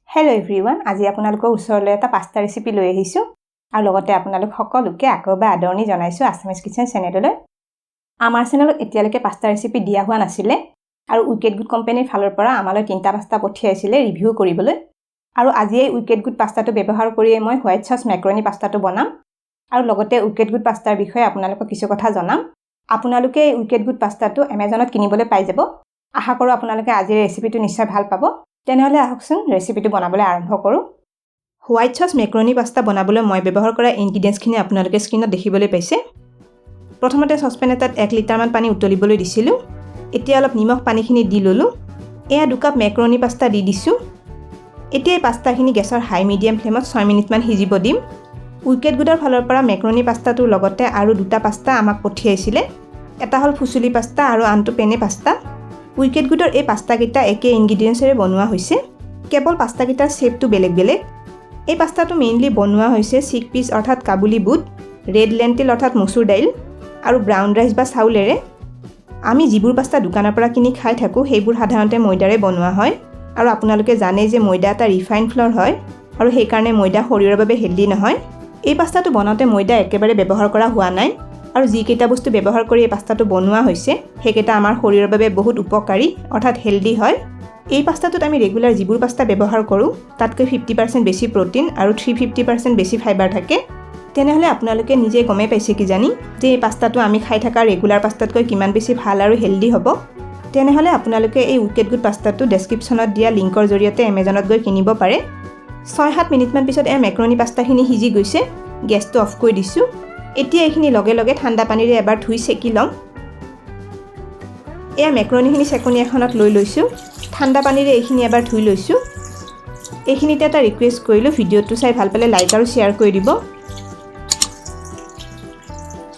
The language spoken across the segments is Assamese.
হেল্ল' এভৰিৱান, আজি আপোনালোকৰ ওচৰলৈ এটা পাস্তা ৰেচিপি লৈ আহিছোঁ আৰু লগতে আপোনালোক সকলোকে আকৌ এবাৰ আদৰণি জনাইছোঁ আছামিজ কিচেন চেনেললৈ। আমাৰ চেনেলত এতিয়ালৈকে পাস্তা ৰেচিপি দিয়া হোৱা নাছিলে আৰু উইকেট গুড কোম্পানীৰ ফালৰ পৰা আমালৈ 3টা পাস্তা পঠিয়াইছিলে ৰিভিউ কৰিবলৈ। আৰু আজি এই উইকেট গুড পাস্তাটো ব্যৱহাৰ কৰিয়ে মই হোৱাইট চচ মেক্ৰণি পাস্তাটো বনাম আৰু লগতে উইকেট গুড পাস্তাৰ বিষয়ে আপোনালোকক কিছু কথা জনাম। আপোনালোকে এই উইকেট গুড পাস্তাটো এমাজনত কিনিবলৈ পাই যাব। আশা কৰোঁ আপোনালোকে আজিৰ ৰেচিপিটো নিশ্চয় ভাল পাব। তেনেহলে আহকচোন ৰেচিপিটো বনাবলৈ আৰম্ভ কৰোঁ। হোৱাইট চচ মেক্ৰণি পাস্তা বনাবলৈ মই ব্যৱহাৰ কৰা ইনগ্ৰিডিয়েণ্টছখিনি আপোনালোকে স্ক্ৰীনত দেখিবলৈ পাইছে। প্ৰথমতে চচপেন এটাত 1 লিটাৰমান পানী উতলিবলৈ দিছিলোঁ। এতিয়া অলপ নিমখ পানীখিনি দি ল'লোঁ। এয়া 2 কাপ মেক্ৰণি পাস্তা দি দিছোঁ। এতিয়া এই পাস্তাখিনি গেছৰ হাই মিডিয়াম ফ্লেমত 6 মিনিটমান সিজিব দিম। উইকেট গুডৰ ফালৰ পৰা মেক্ৰণি পাস্তাটোৰ লগতে আৰু 2টা পাস্তা আমাক পঠিয়াইছিলে। এটা হ'ল ফুচুলি পাস্তা আৰু আনটো পেনে পাস্তা। উইকেট গুডৰ এই পাস্তাকেইটা একে ইনগ্ৰিডিয়েণ্টছেৰে বনোৱা হৈছে, কেৱল পাস্তাকেইটাৰ শ্বেপটো বেলেগ বেলেগ। এই পাস্তাটো মেইনলি বনোৱা হৈছে চিকপিচ অৰ্থাৎ কাবুলি বুট, ৰেড লেণ্টিল অৰ্থাৎ মচুৰ দাইল আৰু ব্ৰাউন ৰাইচ বা চাউলেৰে। আমি যিবোৰ পাস্তা দোকানৰ পৰা কিনি খাই থাকোঁ সেইবোৰ সাধাৰণতে ময়দাৰে বনোৱা হয় আৰু আপোনালোকে জানে যে ময়দা এটা ৰিফাইন ফ্ল'ৰ হয় আৰু সেইকাৰণে ময়দা শৰীৰৰ বাবে হেল্ডি নহয়। এই পাস্তাটো বনাওঁতে ময়দা একেবাৰে ব্যৱহাৰ কৰা হোৱা নাই আৰু যিকেইটা বস্তু ব্যৱহাৰ কৰি এই পাস্তাটো বনোৱা হৈছে সেইকেইটা আমাৰ শৰীৰৰ বাবে বহুত উপকাৰী অৰ্থাৎ হেল্ডি হয়। এই পাস্তাটোত আমি ৰেগুলাৰ যিবোৰ পাস্তা ব্যৱহাৰ কৰোঁ তাতকৈ 50% বেছি প্ৰটিন আৰু 350% বেছি ফাইবাৰ থাকে। তেনেহ'লে আপোনালোকে নিজে গমেই পাইছে কিজানি যে এই পাস্তাটো আমি খাই থকা ৰেগুলাৰ পাস্তাতকৈ কিমান বেছি ভাল আৰু হেল্ডি হ'ব। তেনেহ'লে আপোনালোকে এই উইকেট গুড পাস্তাটো ডেছক্ৰিপশ্যনত দিয়া লিংকৰ জৰিয়তে এমাজনত গৈ কিনিব পাৰে। 6-7 মিনিটমান পিছত এই মেক্ৰণি পাস্তাখিনি সিজি গৈছে। গেছটো অফ কৰি দিছোঁ। এতিয়া এইখিনি লগে লগে ঠাণ্ডা পানীৰে এবাৰ ধুই চেকি ল'ম। এয়া মেক্ৰণিখিনি চেকনি এখনত লৈ লৈছোঁ। ঠাণ্ডা পানীৰে এইখিনি এবাৰ ধুই লৈছোঁ। এইখিনিতে এটা ৰিকুৱেষ্ট কৰিলোঁ, ভিডিঅ'টো চাই ভাল পালে লাইক আৰু শ্বেয়াৰ কৰি দিব।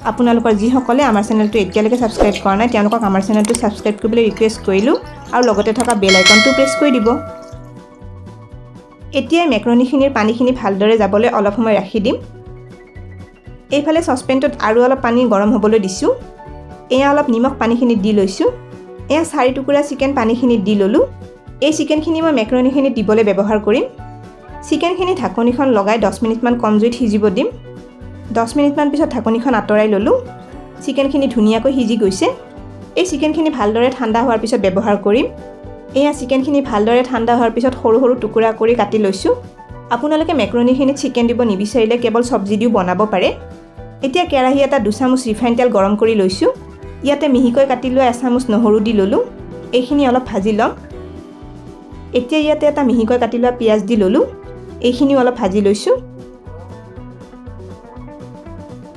আপোনালোকৰ যিসকলে আমাৰ চেনেলটো এতিয়ালৈকে ছাবস্ক্ৰাইব কৰা নাই তেওঁলোকক আমাৰ চেনেলটো ছাবস্ক্ৰাইব কৰিবলৈ ৰিকুৱেষ্ট কৰিলোঁ আৰু লগতে থকা বেল আইকনটো প্ৰেছ কৰি দিব। এতিয়া মেক্ৰণিখিনিৰ পানীখিনি ভালদৰে যাবলৈ অলপ সময় ৰাখি দিম। এইফালে চচপেনটোত আৰু অলপ পানী গৰম হ'বলৈ দিছোঁ। এয়া অলপ নিমখ পানীখিনিত দি লৈছোঁ। এয়া 4 টুকুৰা চিকেন পানীখিনিত দি ল'লোঁ। এই চিকেনখিনি মই মেক্ৰণিখিনিত দিবলৈ ব্যৱহাৰ কৰিম। চিকেনখিনি ঢাকনিখন লগাই 10 মিনিটমান কম জুইত সিজিব দিম। 10 মিনিটমান পিছত ঢাকনিখন আঁতৰাই ল'লোঁ। চিকেনখিনি ধুনীয়াকৈ সিজি গৈছে। এই চিকেনখিনি ভালদৰে ঠাণ্ডা হোৱাৰ পিছত ব্যৱহাৰ কৰিম। এয়া চিকেনখিনি ভালদৰে ঠাণ্ডা হোৱাৰ পিছত সৰু সৰু টুকুৰা কৰি কাটি লৈছোঁ। আপোনালোকে মেক্ৰণিখিনিত চিকেন দিব নিবিচাৰিলে কেৱল চব্জি দিও বনাব পাৰে। এতিয়া কেৰাহী এটা 2 চামুচ ৰিফাইন তেল গৰম কৰি লৈছোঁ। ইয়াতে মিহিকৈ কাটি লোৱা 1 চামুচ নহৰু দি ল'লোঁ। এইখিনি অলপ ভাজি ল'ম। এতিয়া ইয়াতে এটা মিহিকৈ কাটি লোৱা পিঁয়াজ দি ল'লোঁ। এইখিনিও অলপ ভাজি লৈছোঁ।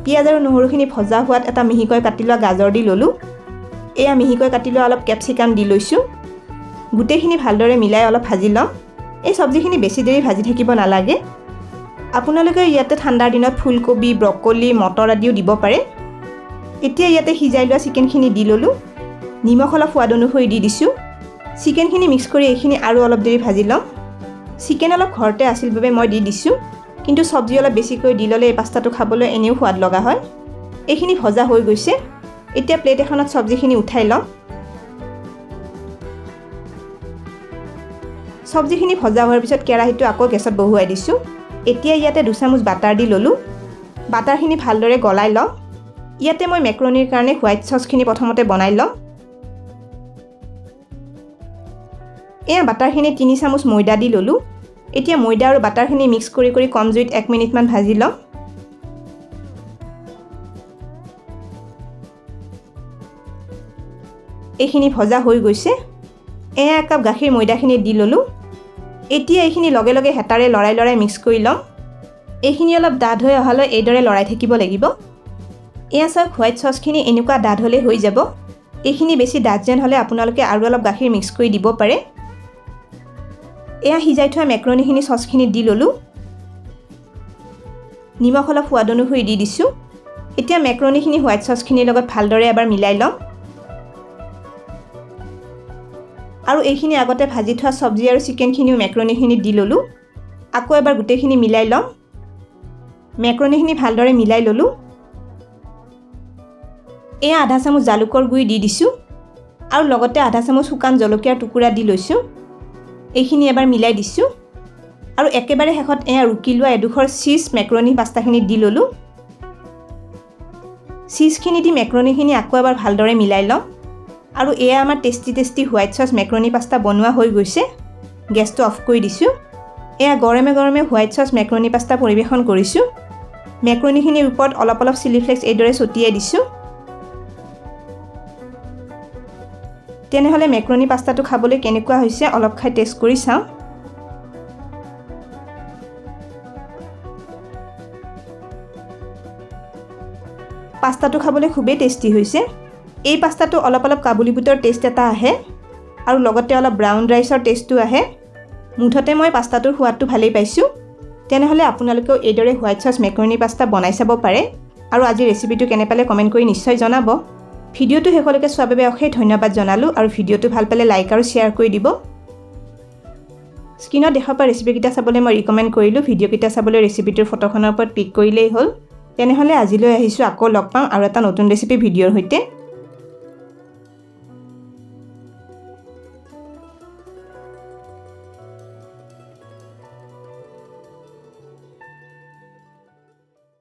পিঁয়াজ আৰু নহৰুখিনি ভজা হোৱাত এটা মিহিকৈ কাটি লোৱা গাজৰ দি ল'লোঁ। এয়া মিহিকৈ কাটি লোৱা অলপ কেপচিকাম দি লৈছোঁ। গোটেইখিনি ভালদৰে মিলাই অলপ ভাজি ল'ম। এই চব্জিখিনি বেছি দেৰি ভাজি থাকিব নালাগে। আপোনালোকে ইয়াতে ঠাণ্ডাৰ দিনত ফুলকবি, ব্ৰকলি, মটৰ আদিও দিব পাৰে। এতিয়া ইয়াতে সিজাই লোৱা চিকেনখিনি দি ল'লোঁ। নিমখ অলপ সোৱাদ অনুসৰি দি দিছোঁ। চিকেনখিনি মিক্স কৰি এইখিনি আৰু অলপ দেৰি ভাজি ল'ম। চিকেন অলপ ঘৰতে আছিল বাবে মই দি দিছোঁ, কিন্তু চব্জি অলপ বেছিকৈ দি ল'লে এই পাস্তাটো খাবলৈ এনেও সোৱাদ লগা হয়। এইখিনি ভজা হৈ গৈছে। এতিয়া প্লেট এখনত চব্জিখিনি উঠাই ল'ম। চব্জিখিনি ভজা হোৱাৰ পিছত কেৰাহীটো আকৌ গেছত বহুৱাই দিছোঁ। এতিয়া ইয়াতে 2 চামুচ বাটাৰ দি ল'লোঁ। বাটাৰখিনি ভালদৰে গলাই ল'ম। ইয়াতে মই মেক্ৰণিৰ কাৰণে হোৱাইট চচখিনি প্ৰথমতে বনাই ল'ম। এয়া বাটাৰখিনি 3 চামুচ ময়দা দি ল'লোঁ। এতিয়া ময়দা আৰু বাটাৰখিনি মিক্স কৰি কম জুইত 1 মিনিটমান ভাজি ল'ম। এইখিনি ভজা হৈ গৈছে। এয়া 1 কাপ গাখীৰ ময়দাখিনি দি ল'লোঁ। এতিয়া এইখিনি লগে লগে হেতাৰে লৰাই মিক্স কৰি ল'ম। এইখিনি অলপ ডাঠ হৈ অহালৈ এইদৰে লৰাই থাকিব লাগিব। এয়া চাওক, হোৱাইট চচখিনি এনেকুৱা ডাঠ হ'লে হৈ যাব। এইখিনি বেছি ডাঠ যেন হ'লে আপোনালোকে আৰু অলপ গাখীৰ মিক্স কৰি দিব পাৰে। এয়া সিজাই থোৱা মেক্ৰণিখিনি চচখিনিত দি ল'লোঁ। নিমখ অলপ সোৱাদ অনুসৰি দি দিছোঁ। এতিয়া মেক্ৰণিখিনি হোৱাইট চচখিনিৰ লগত ভালদৰে এবাৰ মিলাই ল'ম। আৰু এইখিনি আগতে ভাজি থোৱা চব্জি আৰু চিকেনখিনিও মেক্ৰণিখিনিত দি ল'লোঁ। আকৌ এবাৰ গোটেইখিনি মিলাই ল'ম। মেক্ৰণিখিনি ভালদৰে মিলাই ল'লোঁ। এয়া আধা চামুচ জালুকৰ গুড়ি দি দিছোঁ আৰু লগতে আধা চামুচ শুকান জলকীয়াৰ টুকুৰা দি লৈছোঁ। এইখিনি এবাৰ মিলাই দিছোঁ। আৰু একেবাৰে শেষত এয়া ৰুকি লোৱা এডোখৰ চিজ মেক্ৰনি পাস্তাখিনি দি ল'লোঁ চিজখিনি দি মেক্ৰনিখিনি আকৌ এবাৰ ভালদৰে মিলাই লওঁ আৰু এয়া আমাৰ tasty white sauce macaroni pasta বনোৱা হৈ গৈছে গেছটো অফ কৰি দিছোঁ এয়া গৰমে গৰমে হোৱাইট চচ মেক্ৰনি পাস্তা পৰিৱেশন কৰিছোঁ মেক্ৰনিখিনিৰ ওপৰত অলপ অলপ চিলি ফ্লেক্স এইদৰে ছটিয়াই দিছোঁ তেনেহ'লে মেক্ৰনি পাস্তাটো খাবলৈ কেনেকুৱা হৈছে অলপ খাই টেষ্ট কৰি চাওঁ পাস্তাটো খাবলৈ খুবেই টেষ্টি হৈছে এই পাস্তাটো অলপ অলপ কাবুলি বুটৰ টেষ্ট এটা আহে আৰু লগতে অলপ ব্ৰাউন ৰাইচৰ টেষ্টটো আহে মুঠতে মই পাস্তাটোৰ সোৱাদটো ভালেই পাইছোঁ তেনেহ'লে আপোনালোকেও এইদৰে হোৱাইট চচ মেক্ৰনি পাস্তা বনাই চাব পাৰে আৰু আজি ৰেচিপিটো কেনে পালে কমেণ্ট কৰি নিশ্চয় জনাব ভিডিঅ'টো শেষলৈকে চোৱাৰ বাবে অশেষ ধন্যবাদ জনালোঁ আৰু ভিডিঅ'টো ভাল পালে লাইক আৰু শ্বেয়াৰ কৰি দিব স্ক্ৰীনত দেখা পোৱা ৰেচিপিকেইটা চাবলৈ মই ৰিকমেণ্ড কৰিলোঁ ভিডিঅ'কেইটা চাবলৈ ৰেচিপিটোৰ ফটোখনৰ ওপৰত ক্লিক কৰিলেই হ'ল তেনেহ'লে আজিলৈ আহিছোঁ আকৌ লগ পাম আৰু এটা নতুন ৰেচিপি ভিডিঅ'ৰ সৈতে